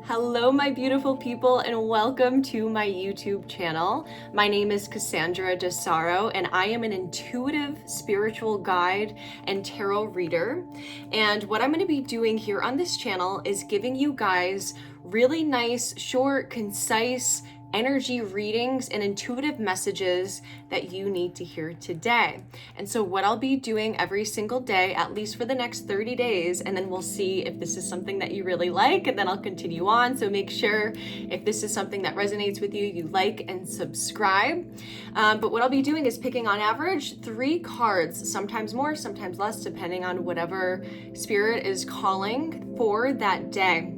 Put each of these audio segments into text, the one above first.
Hello, my beautiful people, and welcome to my YouTube channel. My name is Cassandra Desaro, and I am an intuitive spiritual guide and tarot reader. And what I'm going to be doing here on this channel is giving you guys really nice, short, concise energy readings and intuitive messages that you need to hear today. And so what I'll be doing every single day, at least for the next 30 days, and then we'll see if this is something that you really like, and then I'll continue on. So make sure if this is something that resonates with you, you like and subscribe. But what I'll be doing is picking on average 3 cards, sometimes more, sometimes less, depending on whatever spirit is calling for that day.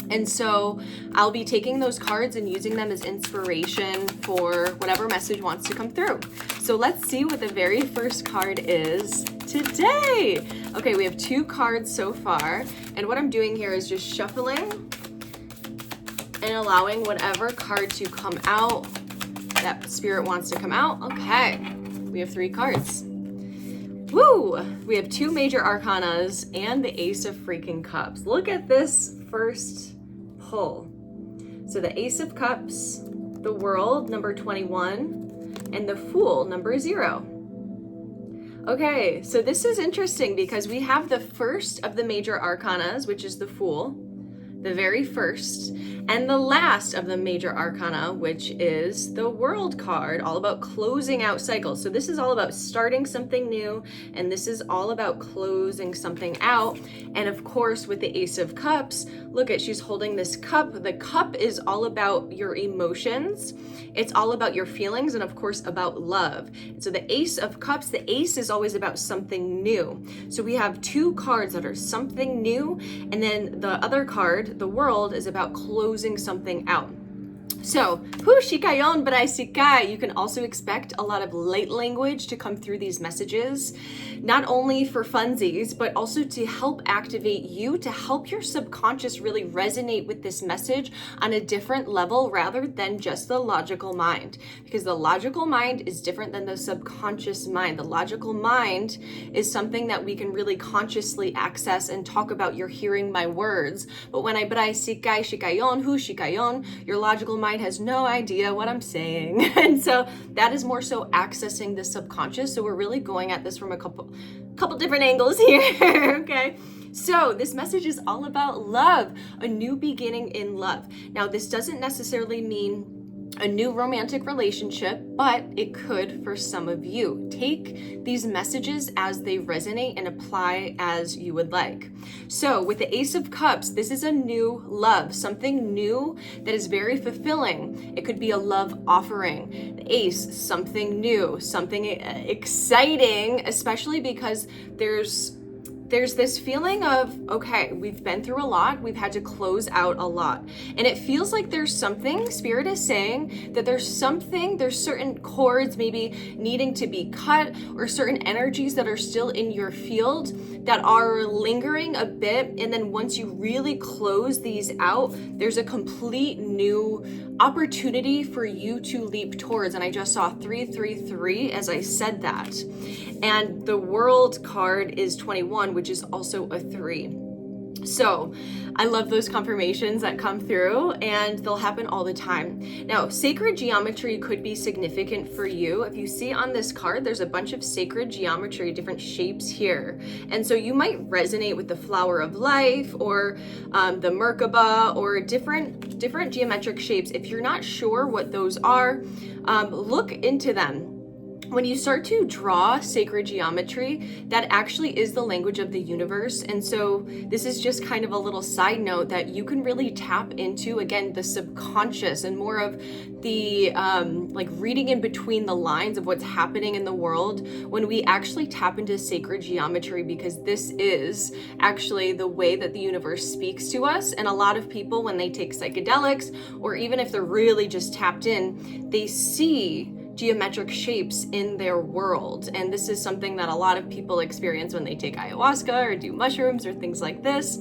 And so I'll be taking those cards and using them as inspiration for whatever message wants to come through. So let's see what the very first card is today. Okay, we have 2 cards so far. And what I'm doing here is just shuffling and allowing whatever card to come out that spirit wants to come out. Okay, we have 3 cards. Woo! We have 2 major arcanas and the Ace of freaking Cups. Look at this first pull. So the Ace of Cups, the World, number 21, and the Fool, number 0. Okay, so this is interesting because we have the first of the major arcanas, which is the Fool, the very first, and the last of the major arcana, which is the World card, all about closing out cycles. So this is all about starting something new, and this is all about closing something out. And of course, with the Ace of Cups, look at, she's holding this cup. The cup is all about your emotions. It's all about your feelings, and of course about love. So the Ace of Cups, the ace is always about something new. So we have 2 cards that are something new, and then the other card, the World, is about closing something out. So, shikayon braisikai, you can also expect a lot of light language to come through these messages, not only for funsies, but also to help activate you, to help your subconscious really resonate with this message on a different level rather than just the logical mind. Because the logical mind is different than the subconscious mind. The logical mind is something that we can really consciously access and talk about. You're hearing my words. But when I braisikai, shikayon, shikayon, your logical mind has no idea what I'm saying. And so that is more so accessing the subconscious. So we're really going at this from a couple different angles here. Okay. So this message is all about love, a new beginning in love. Now, this doesn't necessarily mean a new romantic relationship, but it could for some of you. Take these messages as they resonate and apply as you would like. So with the Ace of Cups, this is a new love, something new that is very fulfilling. It could be a love offering. The Ace, something new, something exciting, especially because there's this feeling of, okay, we've been through a lot, we've had to close out a lot. And it feels like there's something, Spirit is saying that there's certain cords maybe needing to be cut, or certain energies that are still in your field that are lingering a bit. And then once you really close these out, there's a complete new opportunity for you to leap towards. And I just saw 333 as I said that. And the World card is 21, which is also a 3. So I love those confirmations that come through, and they'll happen all the time. Now, sacred geometry could be significant for you. If you see on this card, there's a bunch of sacred geometry, different shapes here. And so you might resonate with the flower of life, or the Merkaba, or different geometric shapes. If you're not sure what those are, look into them. When you start to draw sacred geometry, that actually is the language of the universe. And so this is just kind of a little side note that you can really tap into, again, the subconscious and more of the like reading in between the lines of what's happening in the world when we actually tap into sacred geometry, because this is actually the way that the universe speaks to us. And a lot of people, when they take psychedelics, or even if they're really just tapped in, they see geometric shapes in their world. And this is something that a lot of people experience when they take ayahuasca or do mushrooms or things like this.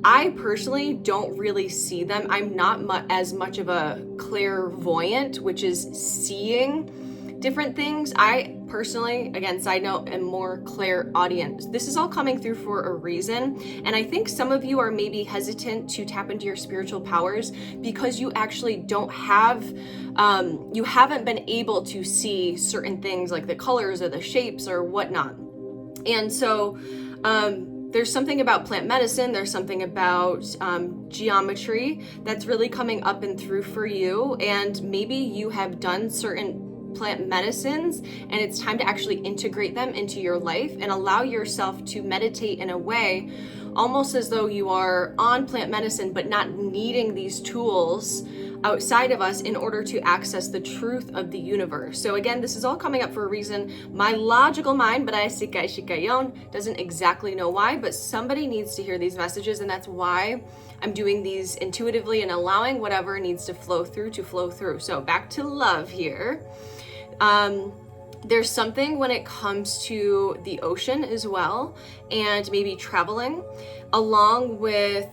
I personally don't really see them. I'm not as much of a clairvoyant, which is seeing different things. I personally, again, side note, am more clairaudient. This is all coming through for a reason. And I think some of you are maybe hesitant to tap into your spiritual powers because you actually don't have, you haven't been able to see certain things like the colors or the shapes or whatnot. And so, there's something about plant medicine, there's something about geometry that's really coming up and through for you. And maybe you have done certain plant medicines and it's time to actually integrate them into your life and allow yourself to meditate in a way almost as though you are on plant medicine but not needing these tools outside of us in order to access the truth of the universe. So again, this is all coming up for a reason. My logical mind, but doesn't exactly know why, but somebody needs to hear these messages, and that's why I'm doing these intuitively and allowing whatever needs to flow through to flow through. So back to love here. There's something when it comes to the ocean as well, and maybe traveling, along with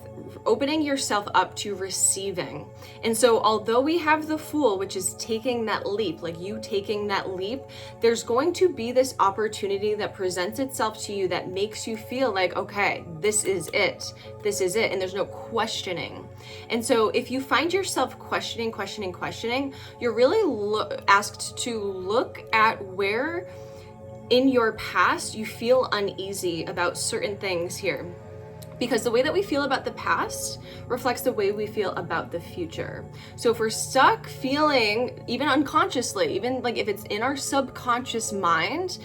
opening yourself up to receiving. And so although we have the Fool, which is taking that leap, like you taking that leap, there's going to be this opportunity that presents itself to you that makes you feel like, okay, this is it, and there's no questioning. And so if you find yourself questioning, you're really asked to look at where in your past you feel uneasy about certain things here. Because the way that we feel about the past reflects the way we feel about the future. So if we're stuck feeling, even unconsciously, even like if it's in our subconscious mind,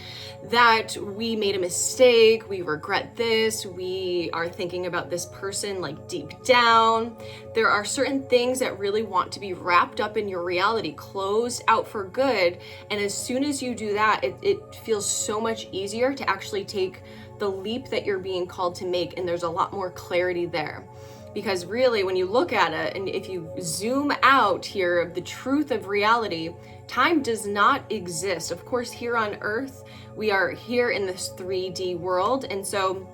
that we made a mistake, we regret this, we are thinking about this person like deep down, there are certain things that really want to be wrapped up in your reality, closed out for good. And as soon as you do that, it feels so much easier to actually take the leap that you're being called to make, and there's a lot more clarity there. Because really, when you look at it, and if you zoom out here of the truth of reality, time does not exist. Of course, here on Earth, we are here in this 3D world, and so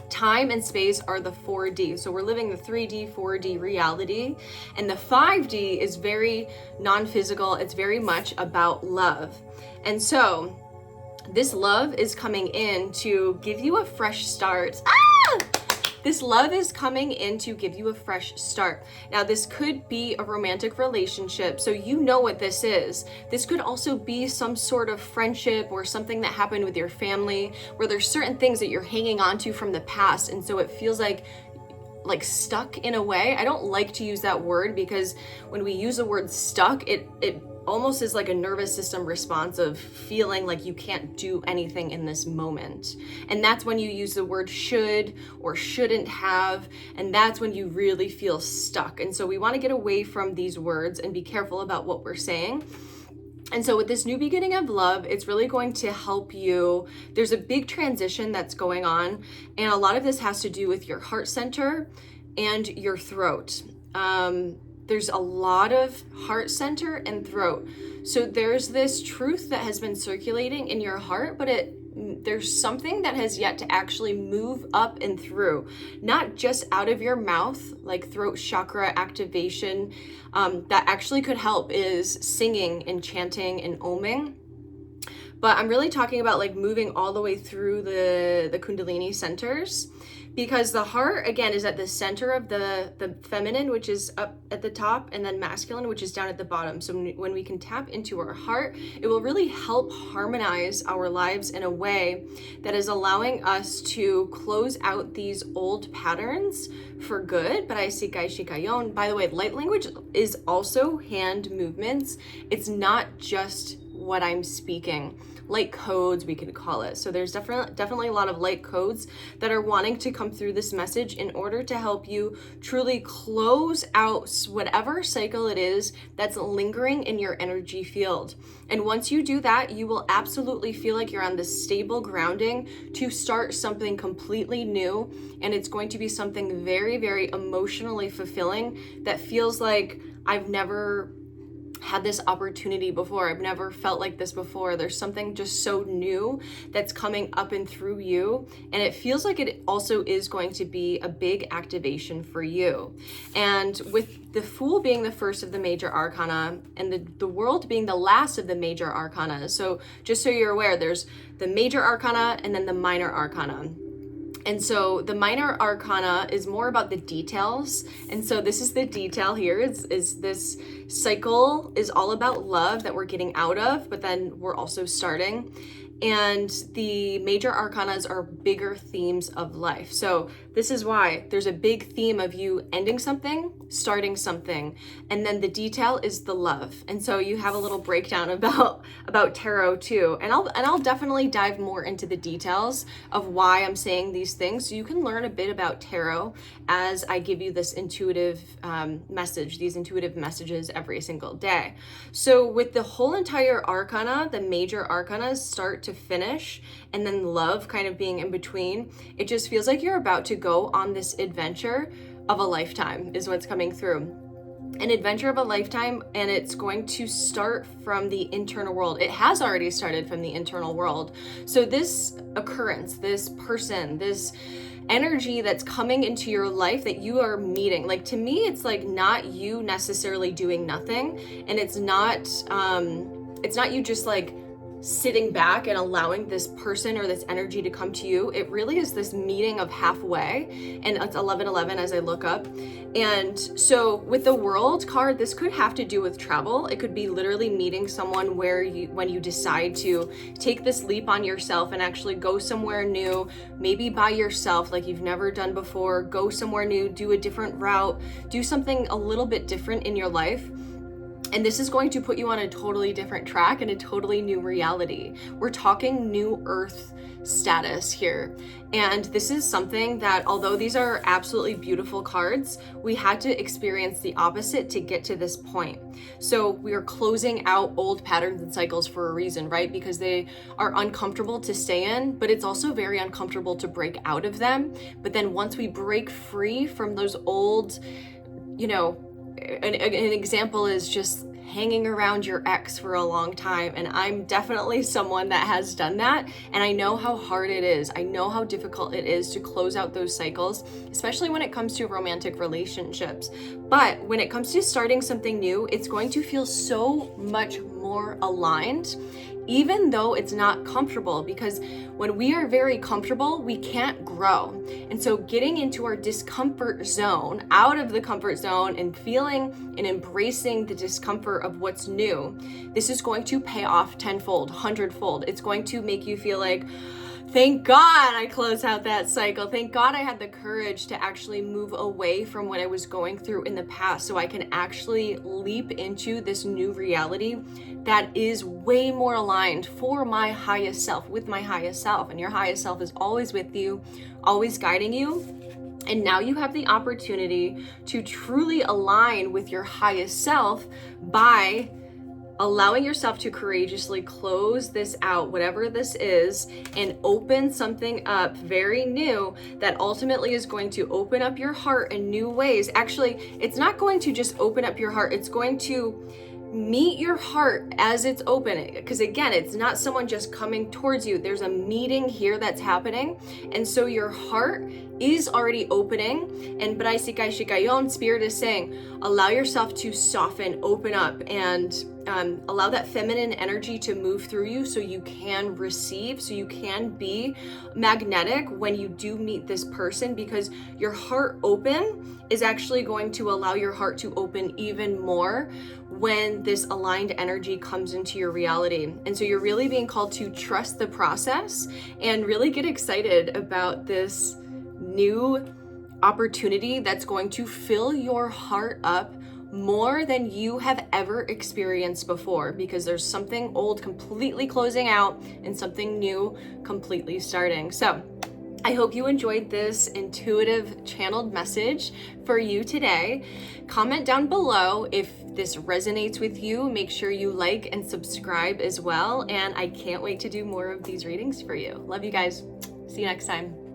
time and space are the 4D. So we're living the 3D, 4D reality, and the 5D is very non-physical. It's very much about love. And so this love is coming in to give you a fresh start. This love is coming in to give you a fresh start. Now, this could be a romantic relationship, so you know what this is. This could also be some sort of friendship or something that happened with your family where there's certain things that you're hanging on to from the past, and so it feels like stuck in a way. I don't like to use that word because when we use the word stuck, it almost is like a nervous system response of feeling like you can't do anything in this moment. And that's when you use the word should or shouldn't have, and that's when you really feel stuck. And so we want to get away from these words and be careful about what we're saying. And so with this new beginning of love, it's really going to help you. There's a big transition that's going on, and a lot of this has to do with your heart center and your throat. There's a lot of heart center and throat. So there's this truth that has been circulating in your heart, but there's something that has yet to actually move up and through, not just out of your mouth, like throat chakra activation. That actually could help is singing and chanting and oming. But I'm really talking about like moving all the way through the Kundalini centers, because the heart, again, is at the center of the feminine, which is up at the top, and then masculine, which is down at the bottom. So when we can tap into our heart, it will really help harmonize our lives in a way that is allowing us to close out these old patterns for good. But I sikai shikayon. By the way, light language is also hand movements. It's not just what I'm speaking. Light codes, we could call it. So there's definitely a lot of light codes that are wanting to come through this message in order to help you truly close out whatever cycle it is that's lingering in your energy field. And once you do that, you will absolutely feel like you're on this stable grounding to start something completely new. And it's going to be something very, very emotionally fulfilling that feels like I've never had this opportunity before. I've never felt like this before. There's something just so new that's coming up and through you. And it feels like it also is going to be a big activation for you. And with the Fool being the first of the major arcana and the World being the last of the major arcana. So just so you're aware, there's the major arcana and then the minor arcana. And so the minor arcana is more about the details. And so this is the detail here, is this cycle is all about love that we're getting out of, but then we're also starting. And the major arcanas are bigger themes of life. So this is why there's a big theme of you ending something, starting something, and then the detail is the love. And so you have a little breakdown about tarot too. And I'll definitely dive more into the details of why I'm saying these things, so you can learn a bit about tarot as I give you this intuitive message, these intuitive messages every single day. So with the whole entire arcana, the major arcanas start to finish, and then love kind of being in between, it just feels like you're about to go on this adventure of a lifetime is what's coming through. An adventure of a lifetime, and it's going to start from the internal world. It has already started from the internal world. So this occurrence, this person, this energy that's coming into your life that you are meeting, like, to me, it's like not you necessarily doing nothing, and it's not you just like sitting back and allowing this person or this energy to come to you. It really is this meeting of halfway, and it's 11:11 as I look up. And so with the World card, this could have to do with travel. It could be literally meeting someone when you decide to take this leap on yourself and actually go somewhere new, maybe by yourself like you've never done before, go somewhere new, do a different route, do something a little bit different in your life. And this is going to put you on a totally different track and a totally new reality. We're talking new earth status here. And this is something that, although these are absolutely beautiful cards, we had to experience the opposite to get to this point. So we are closing out old patterns and cycles for a reason, right? Because they are uncomfortable to stay in, but it's also very uncomfortable to break out of them. But then once we break free from those old, an example is just hanging around your ex for a long time. And I'm definitely someone that has done that. And I know how hard it is. I know how difficult it is to close out those cycles, especially when it comes to romantic relationships. But when it comes to starting something new, it's going to feel so much more aligned, even though it's not comfortable, because when we are very comfortable, we can't grow. And so getting into our discomfort zone, out of the comfort zone, and feeling and embracing the discomfort of what's new, this is going to pay off tenfold, hundredfold. It's going to make you feel like, thank God I closed out that cycle. Thank God I had the courage to actually move away from what I was going through in the past, so I can actually leap into this new reality that is way more aligned for my highest self, with my highest self. And your highest self is always with you, always guiding you. And now you have the opportunity to truly align with your highest self by allowing yourself to courageously close this out, whatever this is, and open something up very new that ultimately is going to open up your heart in new ways. Actually, it's not going to just open up your heart, it's going to meet your heart as it's open. Because again, it's not someone just coming towards you. There's a meeting here that's happening. And so your heart is already opening. And Braisikai Shikayon, Spirit is saying, allow yourself to soften, open up, and allow that feminine energy to move through you so you can receive, so you can be magnetic when you do meet this person, because your heart open is actually going to allow your heart to open even more when this aligned energy comes into your reality. And so you're really being called to trust the process and really get excited about this new opportunity that's going to fill your heart up more than you have ever experienced before, because there's something old completely closing out and something new completely starting. So I hope you enjoyed this intuitive channeled message for you today. Comment down below if this resonates with you. Make sure you like and subscribe as well. And I can't wait to do more of these readings for you. Love you guys. See you next time.